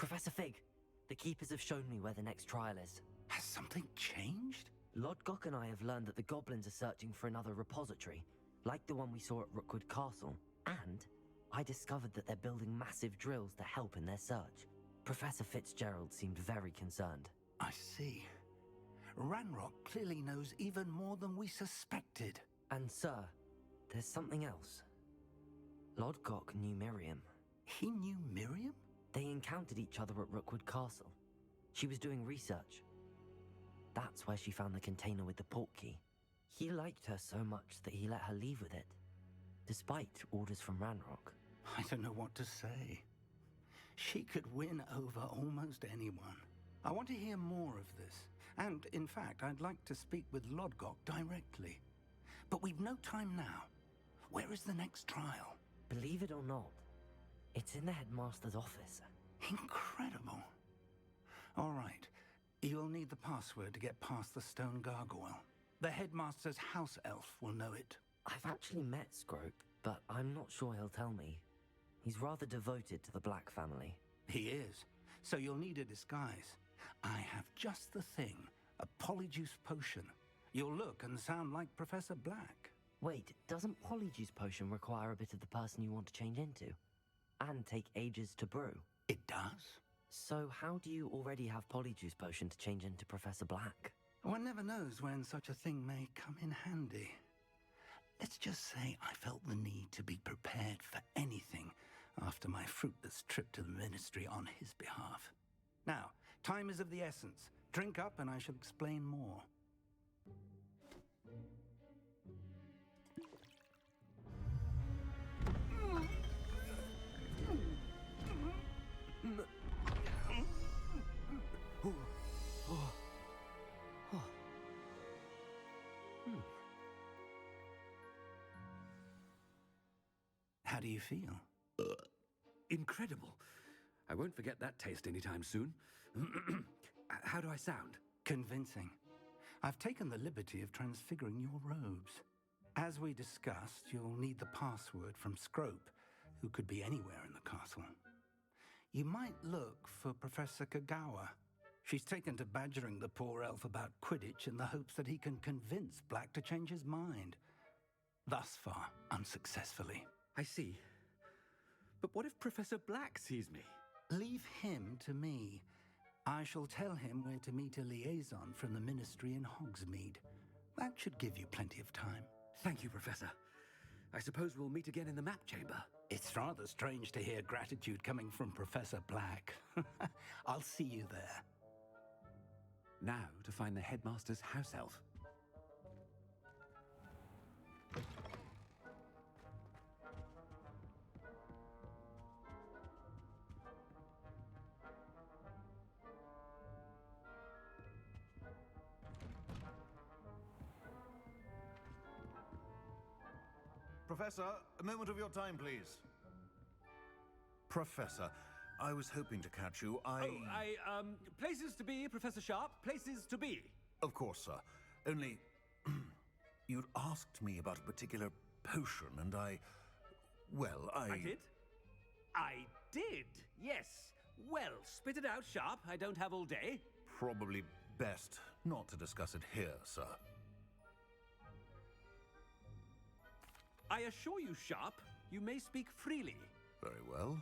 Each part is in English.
Professor Fig, the Keepers have shown me where the next trial is. Has something changed? Lodgok and I have learned that the goblins are searching for another repository, like the one we saw at Rookwood Castle. And I discovered that they're building massive drills to help in their search. Professor Fitzgerald seemed very concerned. I see. Ranrock clearly knows even more than we suspected. And sir, there's something else. Lodgok knew Miriam. He knew Miriam? They encountered each other at Rookwood Castle. She was doing research. That's where she found the container with the port key. He liked her so much that he let her leave with it, despite orders from Ranrock. I don't know what to say. She could win over almost anyone. I want to hear more of this. And, in fact, I'd like to speak with Lodgok directly. But we've no time now. Where is the next trial? Believe it or not, it's in the headmaster's office. Incredible. All right. You'll need the password to get past the stone gargoyle. The headmaster's house elf will know it. I've actually met Scrope, but I'm not sure he'll tell me. He's rather devoted to the Black family. He is. So you'll need a disguise. I have just the thing. A Polyjuice potion. You'll look and sound like Professor Black. Wait, doesn't Polyjuice potion require a bit of the person you want to change into? And take ages to brew? It does. So how do you already have Polyjuice potion to change into Professor Black? One never knows when such a thing may come in handy. Let's just say I felt the need to be prepared for anything after my fruitless trip to the Ministry on his behalf. Now, time is of the essence. Drink up and I shall explain more. How do you feel? Incredible. I won't forget that taste anytime soon. How do I sound? Convincing. I've taken the liberty of transfiguring your robes. As we discussed, you'll need the password from Scrope, who could be anywhere in the castle. You might look for Professor Kagawa. She's taken to badgering the poor elf about Quidditch in the hopes that he can convince Black to change his mind. Thus far, unsuccessfully. I see. But what if Professor Black sees me? Leave him to me. I shall tell him where to meet a liaison from the Ministry in Hogsmeade. That should give you plenty of time. Thank you, Professor. I suppose we'll meet again in the map chamber. It's rather strange to hear gratitude coming from Professor Black. I'll see you there. Now to find the headmaster's house elf. Professor, a moment of your time, please. Professor, I was hoping to catch you. Places to be, Professor Sharp. Places to be. Of course, sir. Only, you'd asked me about a particular potion, and I did? I did, yes. Well, spit it out, Sharp. I don't have all day. Probably best not to discuss it here, sir. I assure you, Sharp, you may speak freely. Very well.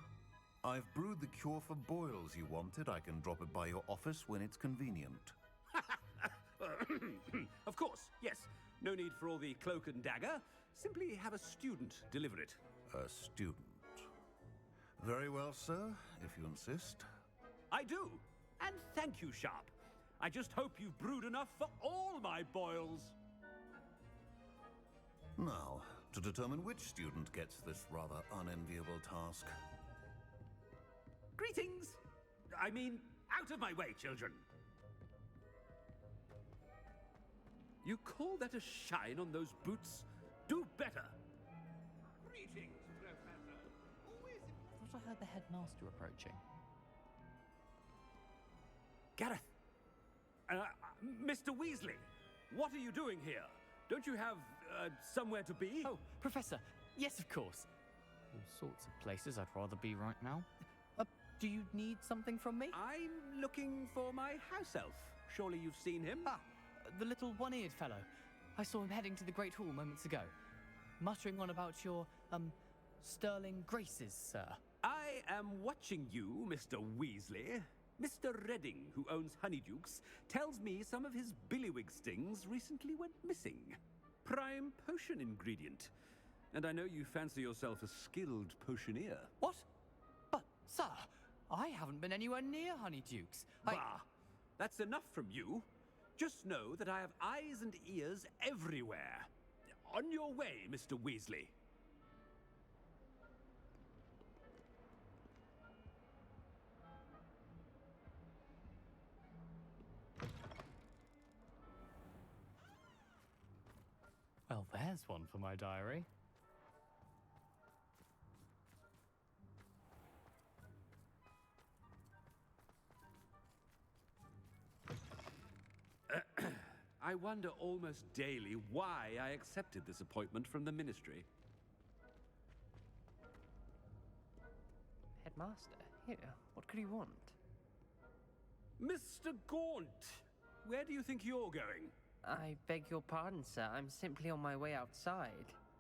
I've brewed the cure for boils you wanted. I can drop it by your office when it's convenient. Of course, yes. No need for all the cloak and dagger. Simply have a student deliver it. A student. Very well, sir, if you insist. I do. And thank you, Sharp. I just hope you've brewed enough for all my boils. Now, to determine which student gets this rather unenviable task. Greetings! I mean, out of my way, children. You call that a shine on those boots? Do better. Greetings, Professor. I thought I heard the headmaster approaching. Gareth! Mr. Weasley, what are you doing here? Don't you have, somewhere to be? Oh, Professor, yes, of course. All sorts of places I'd rather be right now. Do you need something from me? I'm looking for my house elf. Surely you've seen him? Ah, the little one-eared fellow. I saw him heading to the Great Hall moments ago, muttering on about your, sterling graces, sir. I am watching you, Mr. Weasley. Mr. Redding, who owns Honeydukes, tells me some of his billywig stings recently went missing. Prime potion ingredient. And I know you fancy yourself a skilled potioneer. What? But, sir, I haven't been anywhere near Honeydukes. Bah! That's enough from you. Just know that I have eyes and ears everywhere. On your way, Mr. Weasley. Well, there's one for my diary. I wonder almost daily why I accepted this appointment from the Ministry. Headmaster, here, what could he want? Mr. Gaunt! Where do you think you're going? I beg your pardon, sir. I'm simply on my way outside.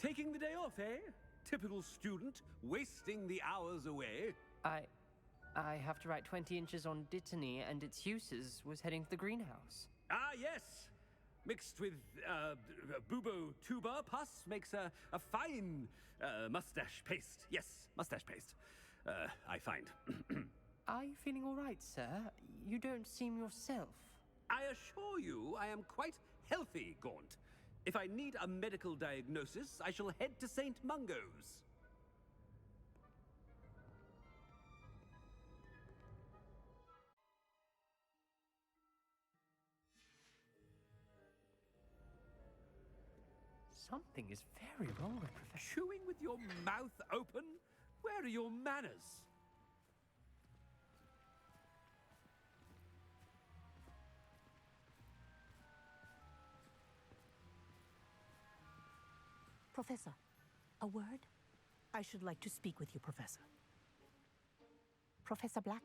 Taking the day off, eh? Typical student, wasting the hours away. I have to write 20 inches on Dittany and its uses. Was heading to the greenhouse. Ah, yes! Mixed with, bubo tuber pus makes a fine, mustache paste. Yes, mustache paste. I find. Are you feeling all right, sir? You don't seem yourself. I assure you I am quite healthy, Gaunt. If I need a medical diagnosis, I shall head to St. Mungo's. Something is very wrong with Professor... Chewing with your mouth open? Where are your manners? Professor, a word? I should like to speak with you, Professor. Professor Black,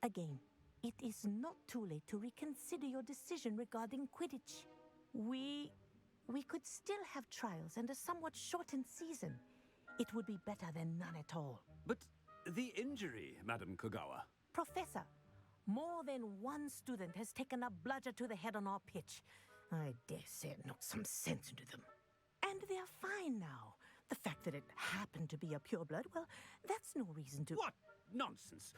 again, it is not too late to reconsider your decision regarding Quidditch. We could still have trials and a somewhat shortened season. It would be better than none at all. But the injury, Madam Kogawa. Professor, more than one student has taken a bludger to the head on our pitch. I dare say it knocked some sense into them. And they're fine now. The fact that it happened to be a pureblood, well, that's no reason to... What nonsense!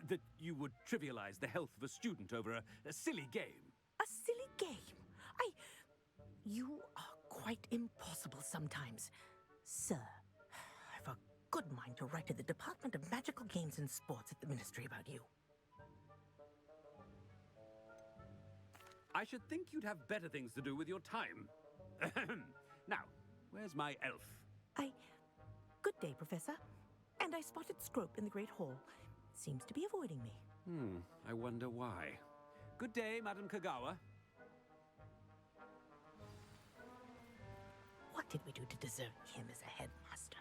That you would trivialize the health of a student over a silly game. A silly game? You are quite impossible sometimes. Sir, I've a good mind to write to the Department of Magical Games and Sports at the Ministry about you. I should think you'd have better things to do with your time. Now, where's my elf? Good day, Professor. And I spotted Scrope in the Great Hall. Seems to be avoiding me. I wonder why. Good day, Madam Kogawa. What did we do to deserve him as a headmaster?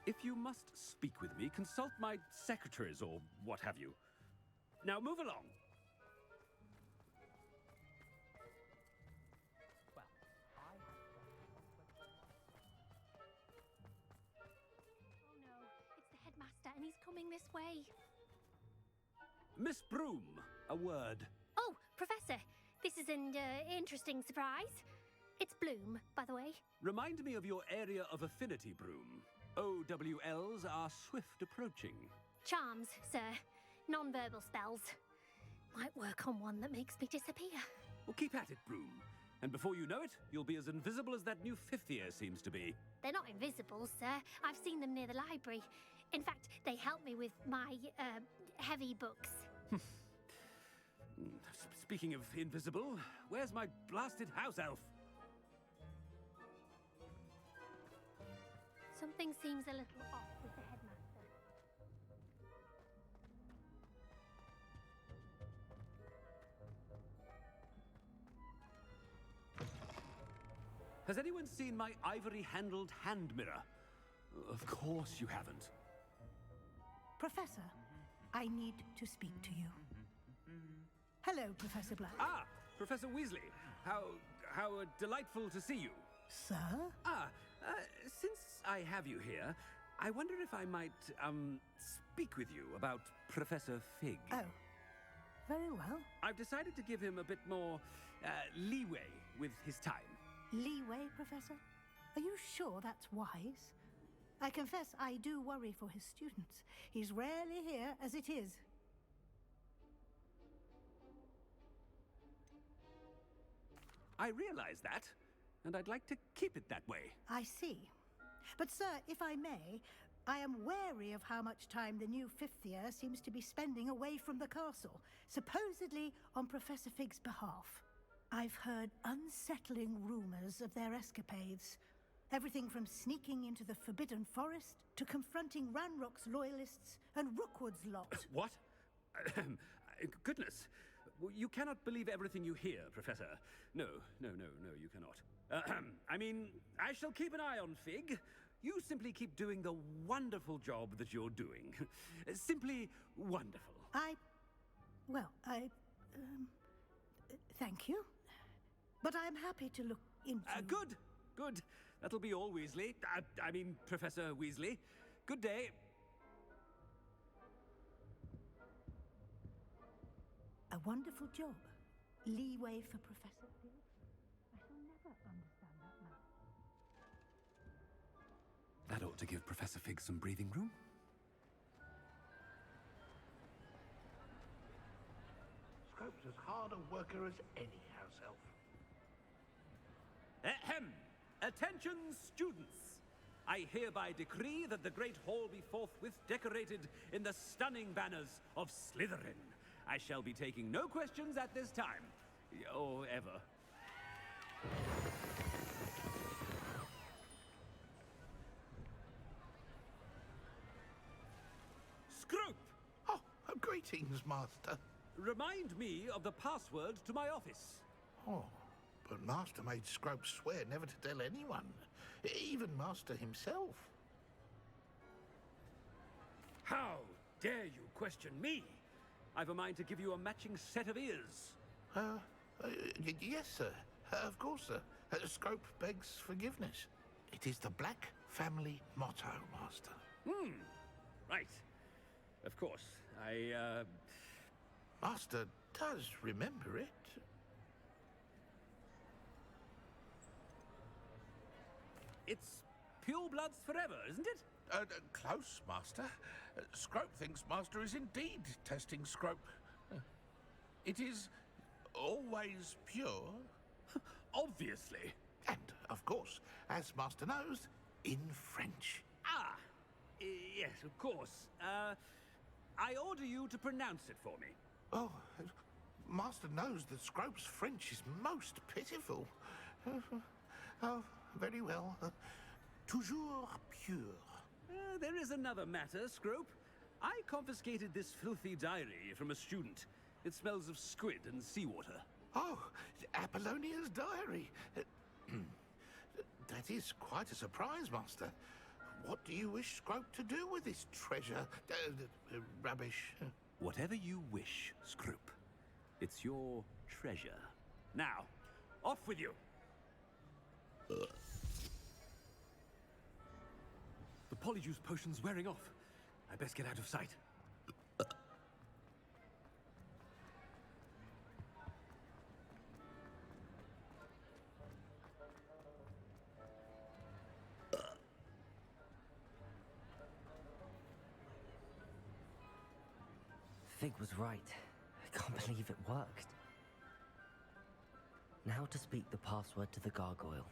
If you must speak with me, consult my secretaries or what have you. Now move along. Oh no, it's the headmaster and he's coming this way. Miss Broom, a word. Oh, Professor, this is an interesting surprise. It's Bloom, by the way. Remind me of your area of affinity, Broom. OWLs are swift approaching. Charms, sir. Non-verbal spells. Might work on one that makes me disappear. Well, keep at it, Broom. And before you know it, you'll be as invisible as that new fifth year seems to be. They're not invisible, sir. I've seen them near the library. In fact, they help me with my, heavy books. Speaking of invisible, where's my blasted house elf? Something seems a little off with the headmaster. Has anyone seen my ivory-handled hand mirror? Of course you haven't. Professor, I need to speak to you. Hello, Professor Black. Ah, Professor Weasley. How delightful to see you. Sir? Since I have you here, I wonder if I might, speak with you about Professor Fig. Oh, very well. I've decided to give him a bit more, leeway with his time. Leeway, Professor? Are you sure that's wise? I confess I do worry for his students. He's rarely here as it is. I realize that, and I'd like to keep it that way. I see. But, sir, if I may, I am wary of how much time the new fifth year seems to be spending away from the castle, supposedly on Professor Fig's behalf. I've heard unsettling rumors of their escapades. Everything from sneaking into the Forbidden Forest to confronting Ranrock's loyalists and Rookwood's lot. What? Goodness. You cannot believe everything you hear, Professor. No, you cannot. I mean, I shall keep an eye on Fig. You simply keep doing the wonderful job that you're doing. Simply wonderful. Thank you. But I'm happy to look into... Good. That'll be all, Weasley. I mean, Professor Weasley. Good day. A wonderful job. Leeway for Professor Fig. I shall never understand that man. That ought to give Professor Fig some breathing room. Scrope's as hard a worker as any house elf. Ahem! Attention, students! I hereby decree that the Great Hall be forthwith decorated in the stunning banners of Slytherin. I shall be taking no questions at this time. Or ever. Scrope! Oh, greetings, Master. Remind me of the password to my office. Oh, but Master made Scrope swear never to tell anyone, even Master himself. How dare you question me? I've a mind to give you a matching set of ears. Yes, sir. Of course, sir. Scrope begs forgiveness. It is the Black family motto, Master. Right. Of course. Master does remember it. It's pure bloods forever, isn't it? Close, Master. Scrope thinks Master is indeed testing Scrope. It is always pure. Obviously. And, of course, as Master knows, in French. Yes, of course. I order you to pronounce it for me. Oh, Master knows that Scrope's French is most pitiful. Oh, very well. Toujours pure. There is another matter, Scrope. I confiscated this filthy diary from a student. It smells of squid and seawater. Oh, Apollonia's diary. That is quite a surprise, Master. What do you wish Scrope to do with this treasure? Rubbish. Whatever you wish, Scrope. It's your treasure. Now, off with you. The Polyjuice potion's wearing off. I best get out of sight. Fig was right. I can't believe it worked. Now to speak the password to the gargoyle.